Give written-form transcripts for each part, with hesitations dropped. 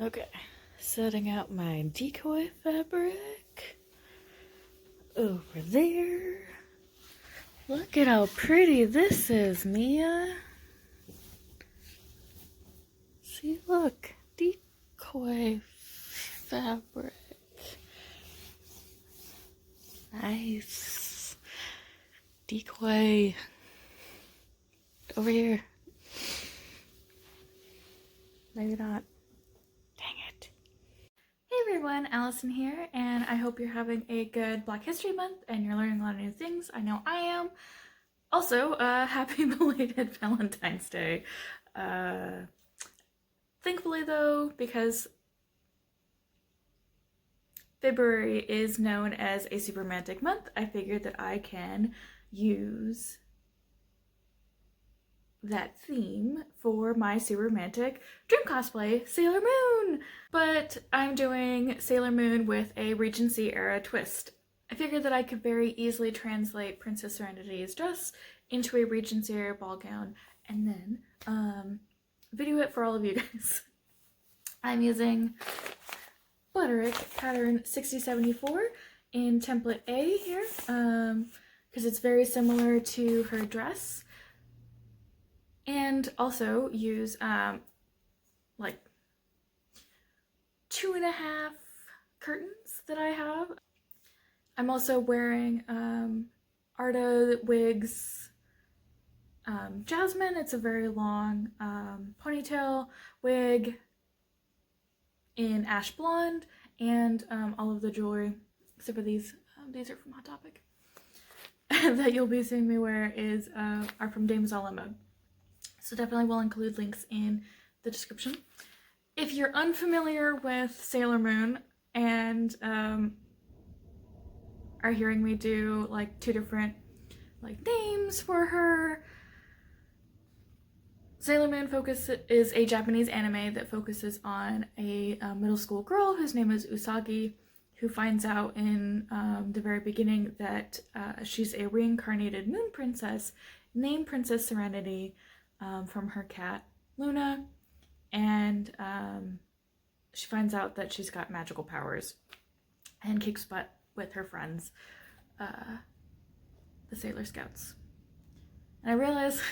Okay, setting out my decoy fabric over there. Look at how pretty this is, Mia. See, look, decoy fabric. Nice. Decoy. Over here. Maybe not. Dang it. Hey everyone, Allison here, and I hope you're having a good Black History Month and you're learning a lot of new things. I know I am. Also, happy belated Valentine's Day. Thankfully though, because February is known as a super romantic month, I figured that I can use that theme for my super romantic dream cosplay, Sailor Moon! But I'm doing Sailor Moon with a Regency Era twist. I figured that I could very easily translate Princess Serenity's dress into a Regency Era ball gown and then video it for all of you guys. I'm using Butterick pattern 6074 in template A here because it's very similar to her dress. And also use like 2.5 curtains that I have. I'm also wearing Arda wigs Jasmine. It's a very long ponytail wig in ash blonde, and all of the jewelry except for these are from Hot Topic that you'll be seeing me wear are from Damesalamode. So definitely will include links in the description. If you're unfamiliar with Sailor Moon and are hearing me do like 2 different like names for her, Sailor Moon is a Japanese anime that focuses on a middle school girl whose name is Usagi, who finds out in the very beginning that she's a reincarnated moon princess named Princess Serenity, from her cat Luna, and she finds out that she's got magical powers and kicks butt with her friends, the Sailor Scouts. And I realize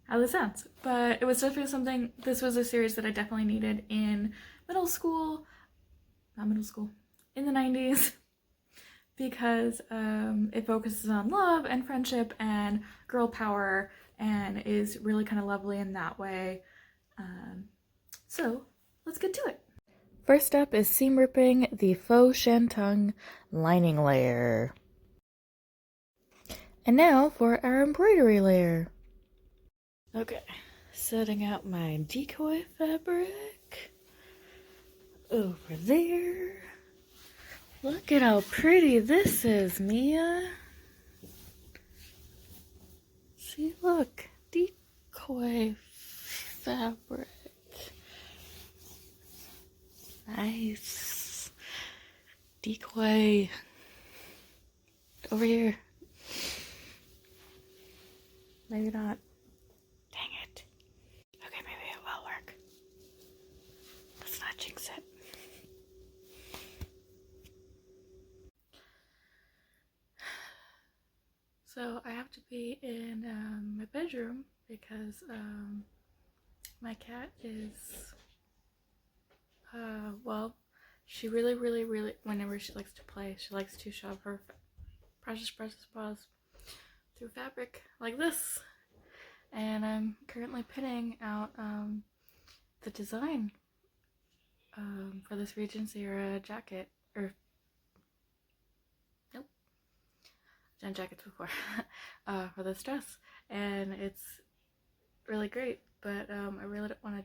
how this sounds, but it was definitely something. This was a series that I definitely needed in not middle school, in the 90s, because it focuses on love and friendship and girl power and is really kind of lovely in that way. So let's get to it. First up is seam ripping the faux shantung lining layer. And now for our embroidery layer. Okay, setting out my decoy fabric over there. Look at how pretty this is, Mia. See, look, decoy fabric. Nice. Decoy. Over here. Maybe not. Dang it. Okay, maybe it will work. Let's not jinx it. So I have to be in my bedroom because my cat is, well, she really, whenever she likes to play, she likes to shove her precious paws through fabric like this. And I'm currently pinning out the design for this Regency Era jacket, or nope, I've done jackets before, for this dress, and it's really great, but I really don't want to,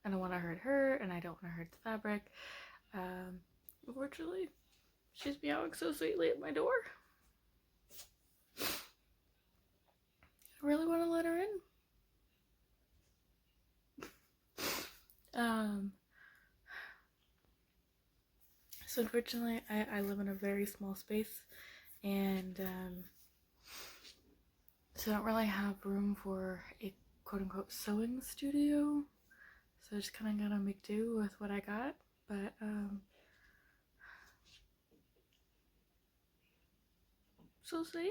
I don't want to hurt her, and I don't want to hurt the fabric. Unfortunately, she's meowing so sweetly at my door. I really want to let her in. So unfortunately, I live in a very small space, and so I don't really have room for a quote-unquote sewing studio, so I just kind of gotta make do with what I got, but so sad.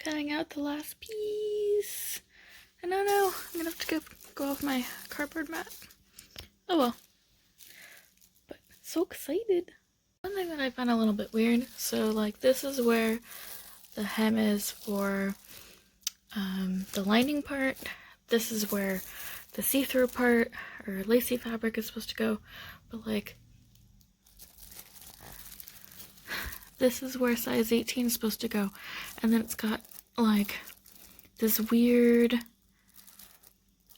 Cutting out the last piece. And oh no, I'm gonna have to go off my cardboard mat. Oh well. But so excited. One thing that I found a little bit weird, so like this is where the hem is for the lining part. This is where the see-through part or lacy fabric is supposed to go, but like this is where size 18 is supposed to go, and then it's got like this weird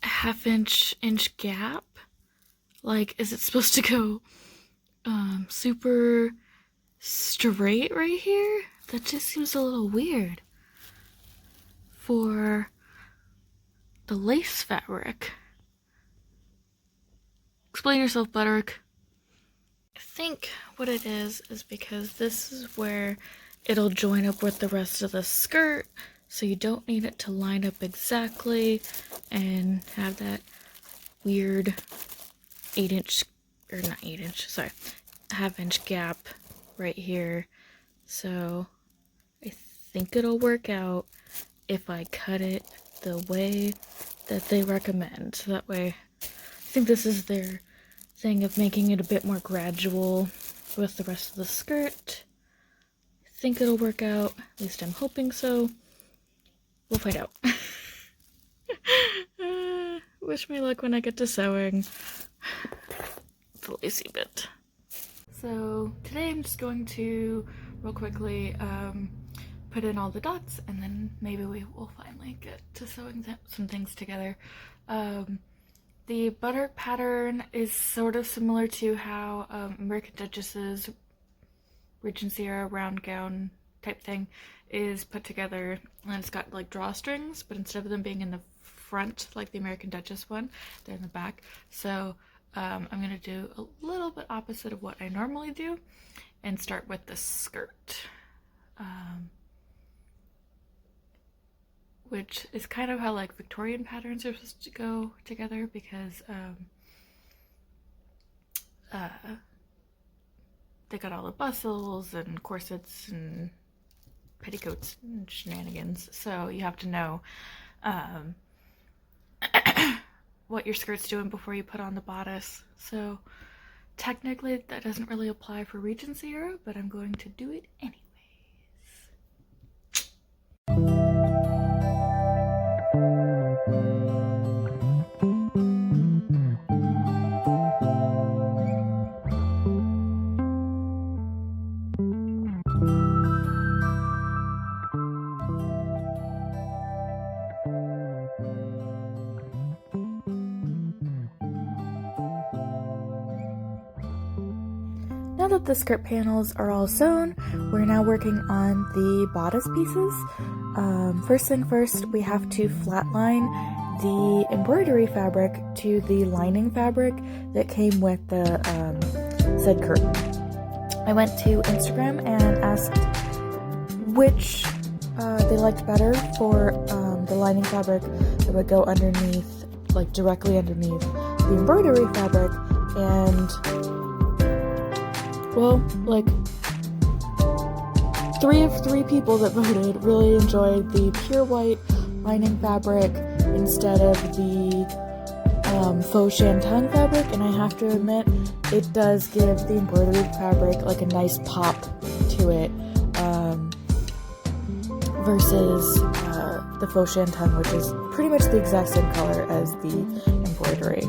half-inch gap. Like, is it supposed to go super straight right here? That just seems a little weird for the lace fabric. Explain yourself, Butterick. I think what it is because this is where it'll join up with the rest of the skirt, so you don't need it to line up exactly and have that weird 8-inch, or not 8-inch, sorry, half-inch gap right here. So I think it'll work out if I cut it the way that they recommend. So that way, I think this is their thing of making it a bit more gradual with the rest of the skirt. I think it'll work out, at least I'm hoping so. We'll find out. Wish me luck when I get to sewing the lacy bit. So today I'm just going to real quickly put in all the dots, and then maybe we will finally get to sewing some things together. The butter pattern is sort of similar to how American Duchess's Regency Era round gown type thing is put together, and it's got like drawstrings, but instead of them being in the front like the American Duchess one, they're in the back. So I'm gonna do a little bit opposite of what I normally do and start with the skirt, which is kind of how like Victorian patterns are supposed to go together, because they got all the bustles and corsets and petticoats and shenanigans, so you have to know what your skirt's doing before you put on the bodice. So technically that doesn't really apply for Regency Era, but I'm going to do it anyways. Now that the skirt panels are all sewn, we're now working on the bodice pieces. First thing first, we have to flatline the embroidery fabric to the lining fabric that came with the said curtain. I went to Instagram and asked which they liked better for the lining fabric that would go underneath, like directly underneath the embroidery fabric, and well, like 3 of 3 people that voted really enjoyed the pure white lining fabric instead of the faux shantung fabric, and I have to admit it does give the embroidered fabric like a nice pop to it. versus the faux shantung, which is pretty much the exact same color as the embroidery.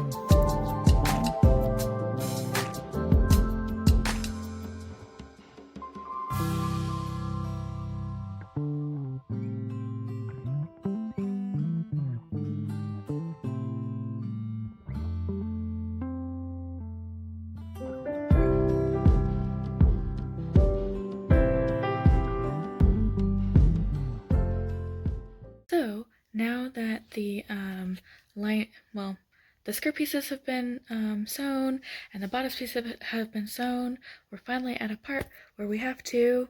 So now that the the skirt pieces have been sewn and the bodice pieces have been sewn, we're finally at a part where we have to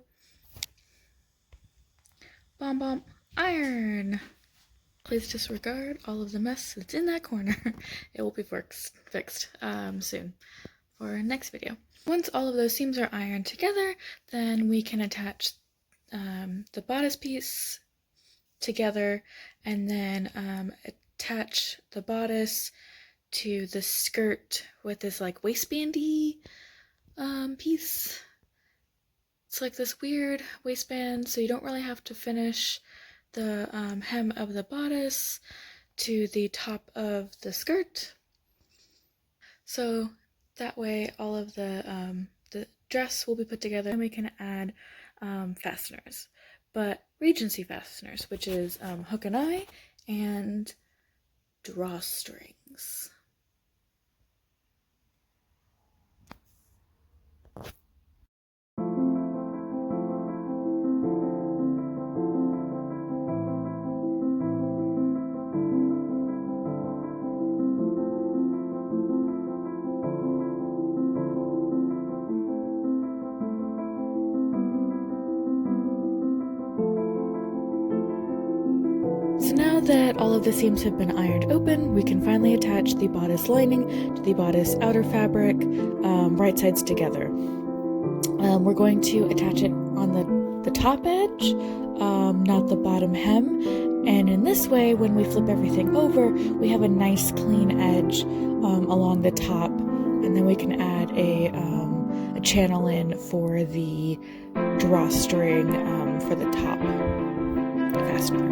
iron. Please disregard all of the mess that's in that corner. It will be fixed soon for our next video. Once all of those seams are ironed together, then we can attach the bodice piece together and then attach the bodice to the skirt with this like waistbandy piece. It's like this weird waistband, so you don't really have to finish the hem of the bodice to the top of the skirt. So that way all of the dress will be put together and we can add fasteners. But Regency fasteners, which is hook and eye and drawstrings. So now that all of the seams have been ironed open, we can finally attach the bodice lining to the bodice outer fabric, right sides together. We're going to attach it on the top edge, not the bottom hem, and in this way, when we flip everything over, we have a nice clean edge along the top, and then we can add a channel in for the drawstring for the top fastener.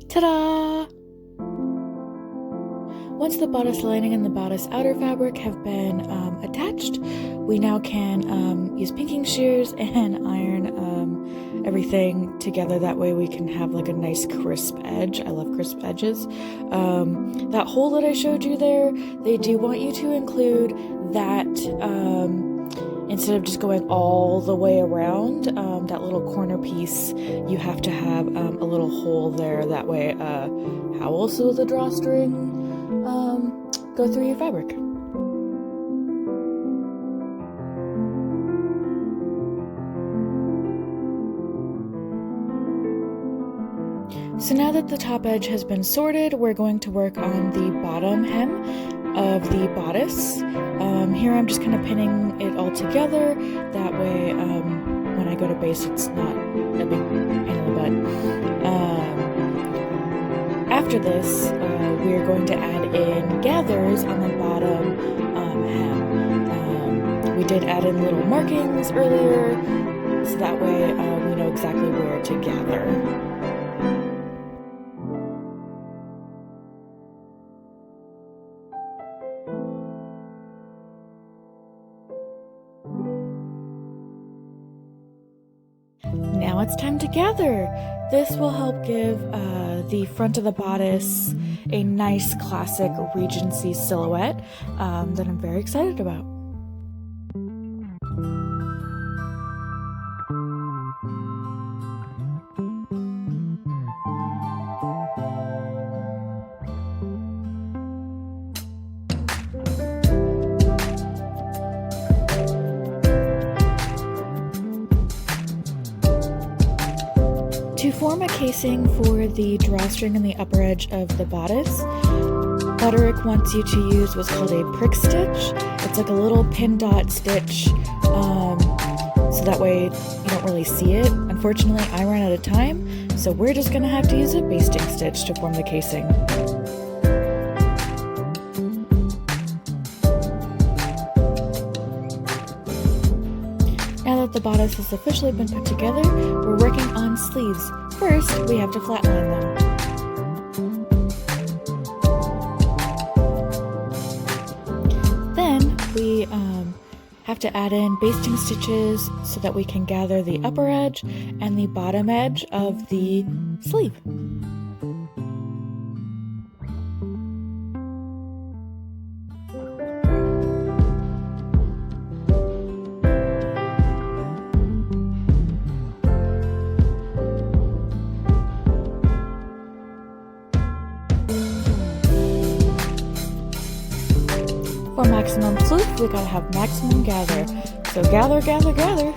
Ta-da! Once the bodice lining and the bodice outer fabric have been attached, we now can use pinking shears and iron everything together. That way we can have like a nice crisp edge. I love crisp edges. That hole that I showed you there, they do want you to include that instead of just going all the way around, that little corner piece, you have to have a little hole there. That way, how else will the drawstring go through your fabric? So now that the top edge has been sorted, we're going to work on the bottom hem of the bodice. Here I'm just kind of pinning it all together. That way, when I go to base, it's not a big pain in the butt. After this, we're going to add in gathers on the bottom hem. We did add in little markings earlier, so that way we know exactly where to gather. Now it's time to gather. This will help give the front of the bodice a nice classic Regency silhouette that I'm very excited about. To form a casing for the drawstring on the upper edge of the bodice, Butterick wants you to use what's called a prick stitch. It's like a little pin dot stitch, so that way you don't really see it. Unfortunately, I ran out of time, so we're just going to have to use a basting stitch to form the casing. Now that the bodice has officially been put together, we're working on sleeves. First, we have to flatline them. Then we have to add in basting stitches so that we can gather the upper edge and the bottom edge of the sleeve. For maximum floof, we gotta have maximum gather. So gather, gather, gather.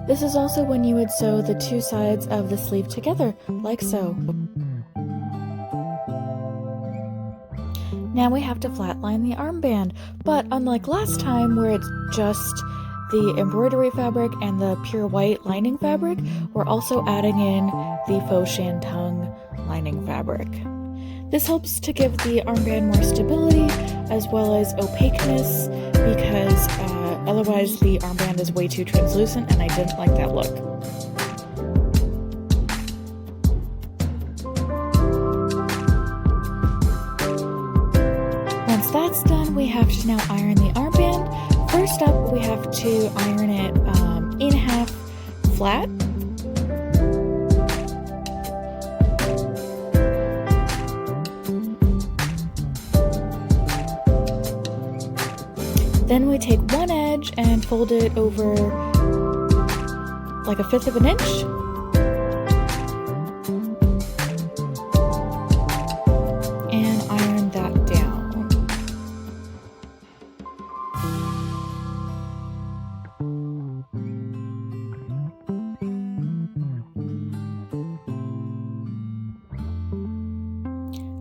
This is also when you would sew the two sides of the sleeve together, like so. Now we have to flatline the armband, but unlike last time where it's just the embroidery fabric and the pure white lining fabric, we're also adding in the faux shantung lining fabric. This helps to give the armband more stability as well as opaqueness because otherwise the armband is way too translucent and I didn't like that look. Once that's done, we have to now iron the armband. First up, we have to iron it in half flat. Then we take one edge and fold it over like 1/5 of an inch. And iron that down.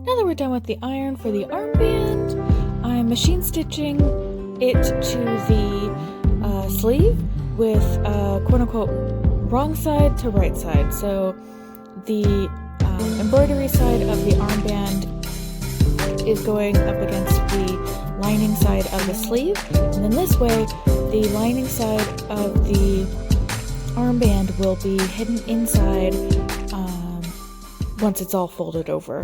Now that we're done with the iron for the armband, I'm machine stitching it to the sleeve with quote-unquote wrong side to right side. So the embroidery side of the armband is going up against the lining side of the sleeve, and then this way the lining side of the armband will be hidden inside once it's all folded over.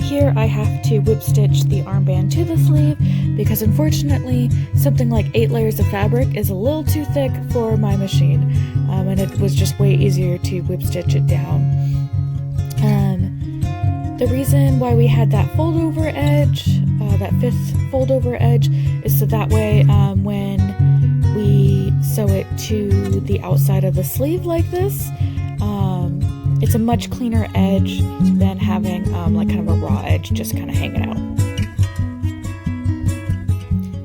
Here I have to whip stitch the armband to the sleeve because unfortunately something like 8 layers of fabric is a little too thick for my machine, and it was just way easier to whip stitch it down. The reason why we had that fold over edge, that 5th fold over edge, is so that way when we sew it to the outside of the sleeve like this, it's a much cleaner edge than having like kind of a raw edge just kind of hanging out.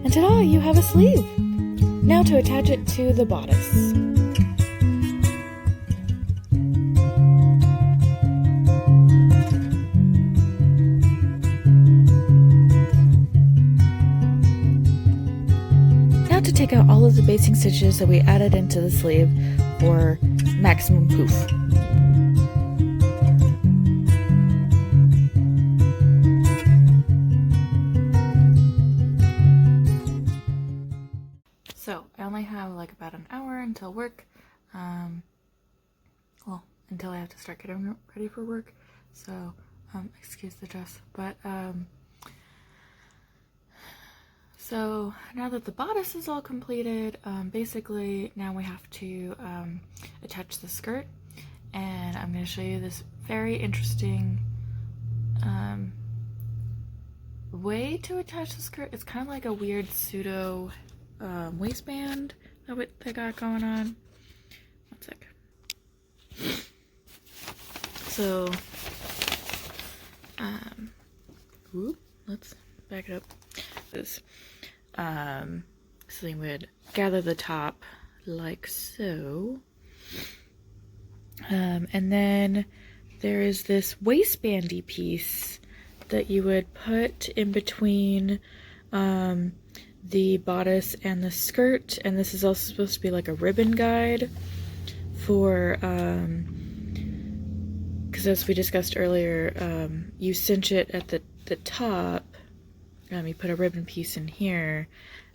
And ta-da, you have a sleeve! Now to attach it to the bodice. Now to take out all of the basting stitches that we added into the sleeve for maximum poof. So, I only have like about an hour until work, well, until I have to start getting ready for work, so, excuse the dress, but, so now that the bodice is all completed, basically now we have to, attach the skirt, and I'm going to show you this very interesting, way to attach the skirt. It's kind of like a weird pseudo waistband that they got going on. One sec. So, whoop, let's back it up. So you would gather the top like so. And then there is this waistbandy piece that you would put in between the bodice and the skirt, and this is also supposed to be like a ribbon guide for because as we discussed earlier, you cinch it at the top. You put a ribbon piece in here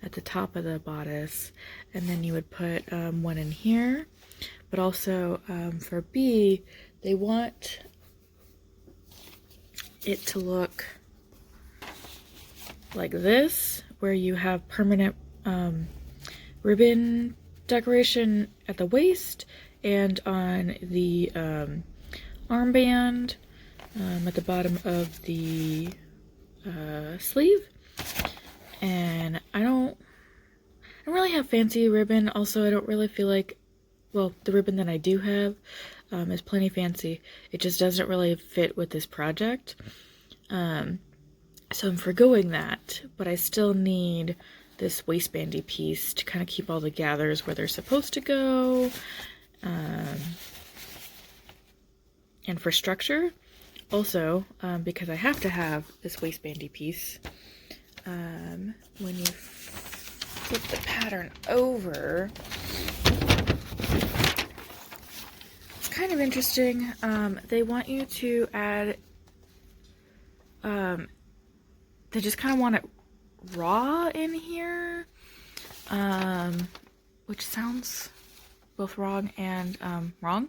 at the top of the bodice, and then you would put one in here. But also for B, they want it to look like this, where you have permanent ribbon decoration at the waist and on the armband at the bottom of the sleeve. And I don't really have fancy ribbon. Also, I don't really feel like, well, the ribbon that I do have is plenty fancy. It just doesn't really fit with this project. So I'm forgoing that, but I still need this waistbandy piece to kind of keep all the gathers where they're supposed to go. And for structure, also, because I have to have this waistbandy piece, when you flip the pattern over, it's kind of interesting. They want you to add, they just kind of want it raw in here, which sounds both wrong and wrong.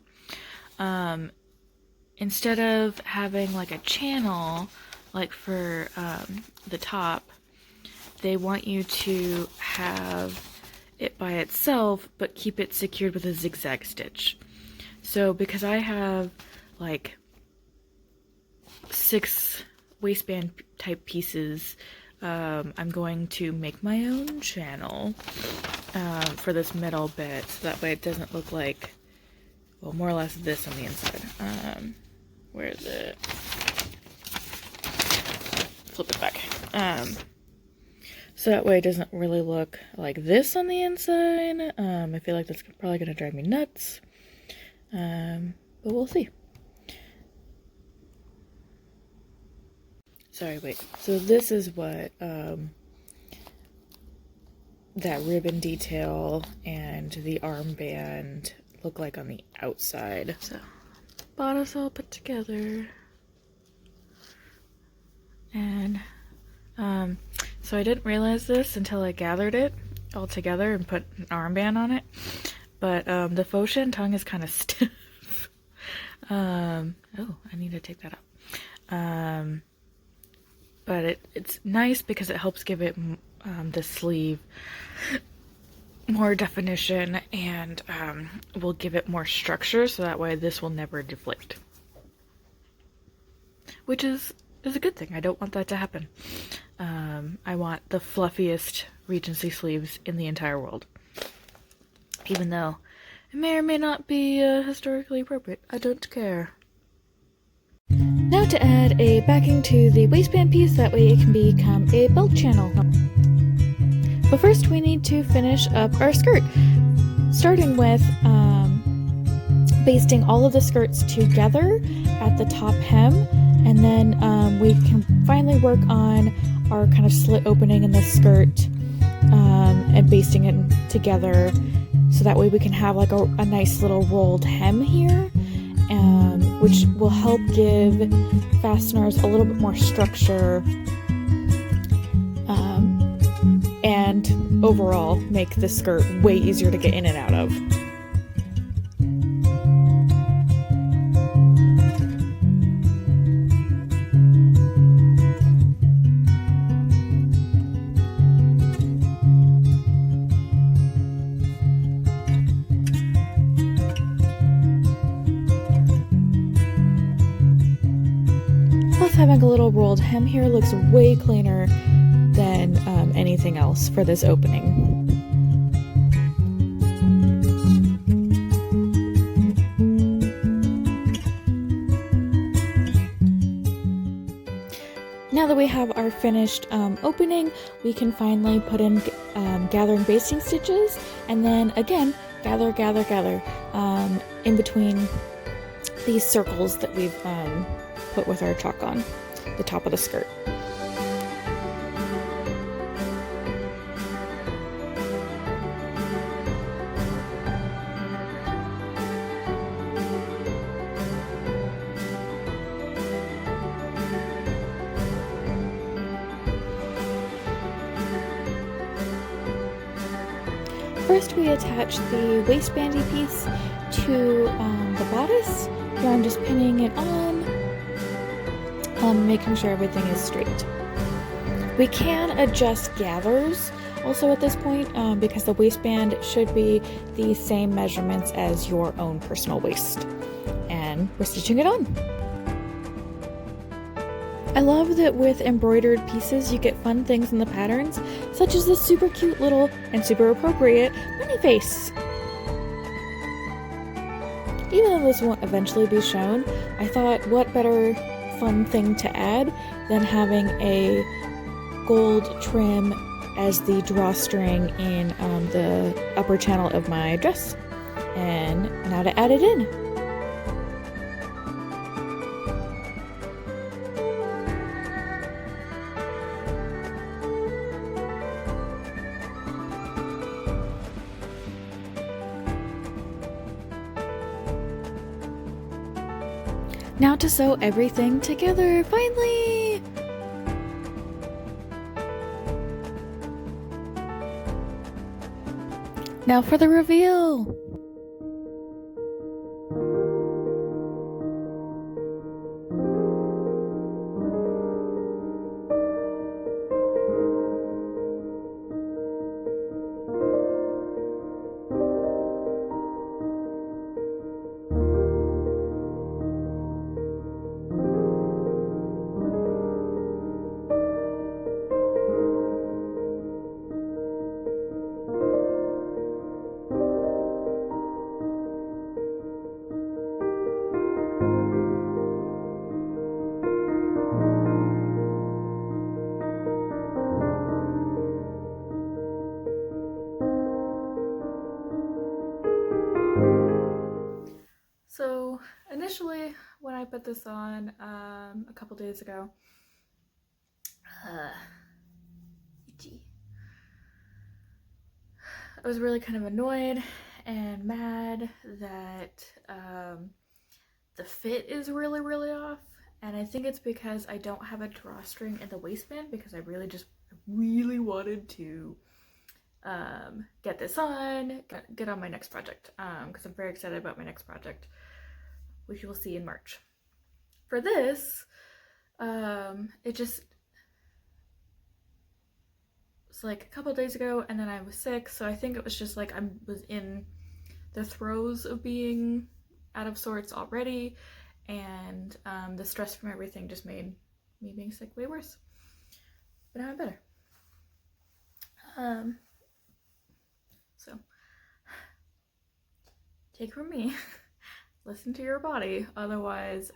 Instead of having like a channel, like for the top, they want you to have it by itself, but keep it secured with a zigzag stitch. So because I have like 6 waistband type pieces, I'm going to make my own channel for this middle bit, so that way it doesn't look like, well, more or less this on the inside. Where is it? Flip it back. So that way it doesn't really look like this on the inside. I feel like that's probably going to drive me nuts. But we'll see. Sorry, wait. So this is what that ribbon detail and the armband look like on the outside. So bodice all put together. And so I didn't realize this until I gathered it all together and put an armband on it. But the faux tongue is kind of stiff. Oh, I need to take that up. But it's nice because it helps give it the sleeve more definition, and will give it more structure, so that way this will never deflate. Which is a good thing. I don't want that to happen. I want the fluffiest Regency sleeves in the entire world. Even though it may or may not be historically appropriate. I don't care. Now to add a backing to the waistband piece, that way it can become a belt channel. But first we need to finish up our skirt, starting with basting all of the skirts together at the top hem, and then we can finally work on our kind of slit opening in the skirt and basting it together, so that way we can have like a nice little rolled hem here, which will help give fasteners a little bit more structure, and overall make the skirt way easier to get in and out of. Plus, having a little rolled hem here looks way cleaner than anything else for this opening. Now that we have our finished opening, we can finally put in gathering basting stitches, and then again gather in between these circles that we've put with our chalk on the top of the skirt. First, we attach the waistbandy piece to the bodice. Here I'm just pinning it on, making sure everything is straight. We can adjust gathers also at this point because the waistband should be the same measurements as your own personal waist. And we're stitching it on. I love that with embroidered pieces you get fun things in the patterns, such as this super cute little and super appropriate bunny face. Even though this won't eventually be shown, I thought what better fun thing to add than having a gold trim as the drawstring in the upper channel of my dress. And now to add it in. Now to sew everything together, finally! Now for the reveal! So initially when I put this on a couple days ago, itchy. I was really kind of annoyed and mad that the fit is really off, and I think it's because I don't have a drawstring in the waistband because I really wanted to get this on, get on my next project, because I'm very excited about my next project, which you will see in March. For this, it just was like a couple days ago, and then I was sick, so I think it was just like I was in the throes of being out of sorts already, and the stress from everything just made me being sick way worse. But now I'm better. So take from me, listen to your body, otherwise,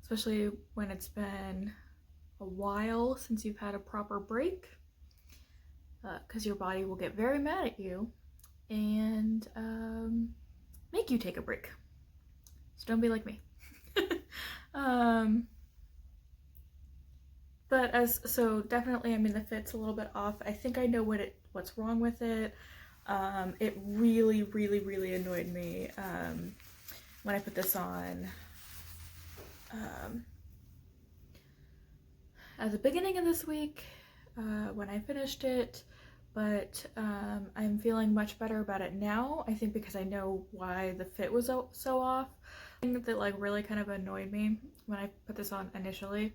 especially when it's been a while since you've had a proper break, because your body will get very mad at you and make you take a break. So don't be like me. But so definitely, I mean, the fit's a little bit off. I think I know what's wrong with it. It really annoyed me when I put this on at the beginning of this week when I finished it, but I'm feeling much better about it now. I think because I know why the fit was so off. The thing that like really kind of annoyed me when I put this on initially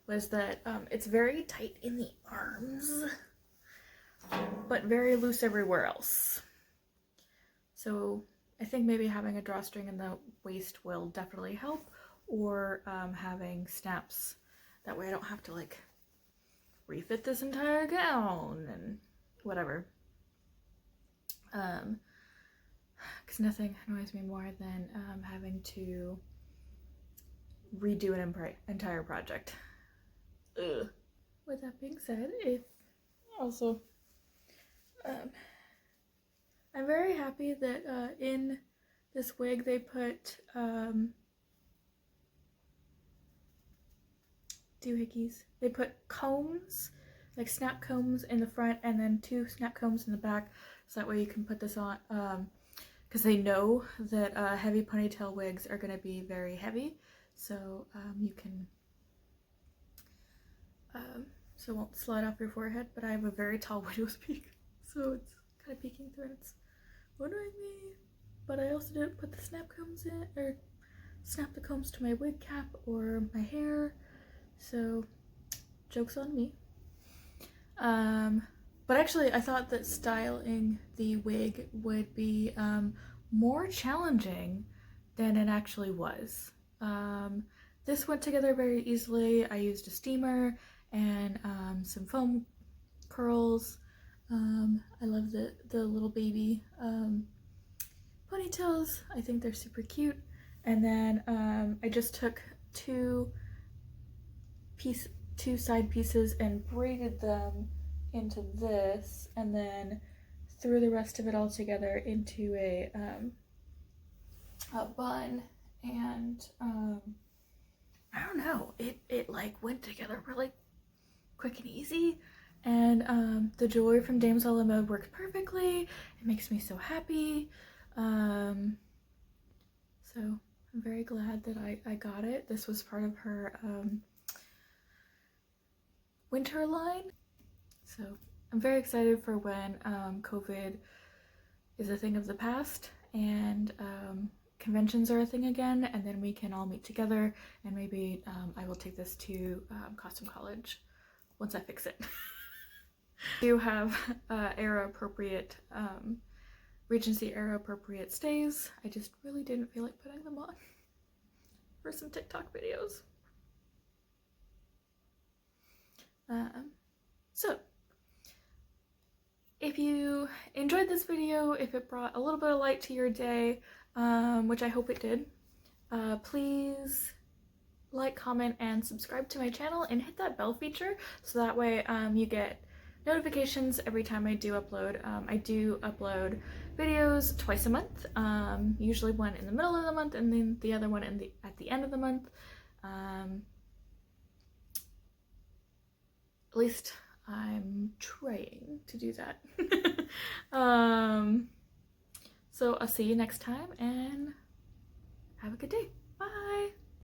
was that it's very tight in the arms, but very loose everywhere else. So I think maybe having a drawstring in the waist will definitely help, or having snaps. That way I don't have to like refit this entire gown and whatever. Because nothing annoys me more than having to redo an entire project. Ugh. With that being said, I'm very happy that in this wig they put doohickeys. They put combs, like snap combs in the front and then 2 snap combs in the back, so that way you can put this on, because they know that heavy ponytail wigs are going to be very heavy, so you can, so it won't slide off your forehead, but I have a very tall widow's peak, so it's kind of peeking through and it's wondering me, but I also didn't put the snap combs in, or snap the combs to my wig cap or my hair, so joke's on me. But actually I thought that styling the wig would be more challenging than it actually was. This went together very easily. I used a steamer and some foam curls. I love the little baby ponytails. I think they're super cute. And then I just took two side pieces and braided them into this, and then threw the rest of it all together into a bun, and I don't know, it like went together really quick and easy, and the jewelry from Damesalamode worked perfectly. It makes me so happy. So I'm very glad that I got it. This was part of her winter line, so I'm very excited for when COVID is a thing of the past and conventions are a thing again, and then we can all meet together, and maybe I will take this to costume college once I fix it. I do have era appropriate Regency era appropriate stays. I just really didn't feel like putting them on for some TikTok videos. So if you enjoyed this video, if it brought a little bit of light to your day, which I hope it did, please like, comment, and subscribe to my channel, and hit that bell feature so that way you get notifications every time I do upload. I do upload videos twice a month, usually one in the middle of the month and then the other one at the end of the month. At least I'm trying to do that. So I'll see you next time, and have a good day. Bye!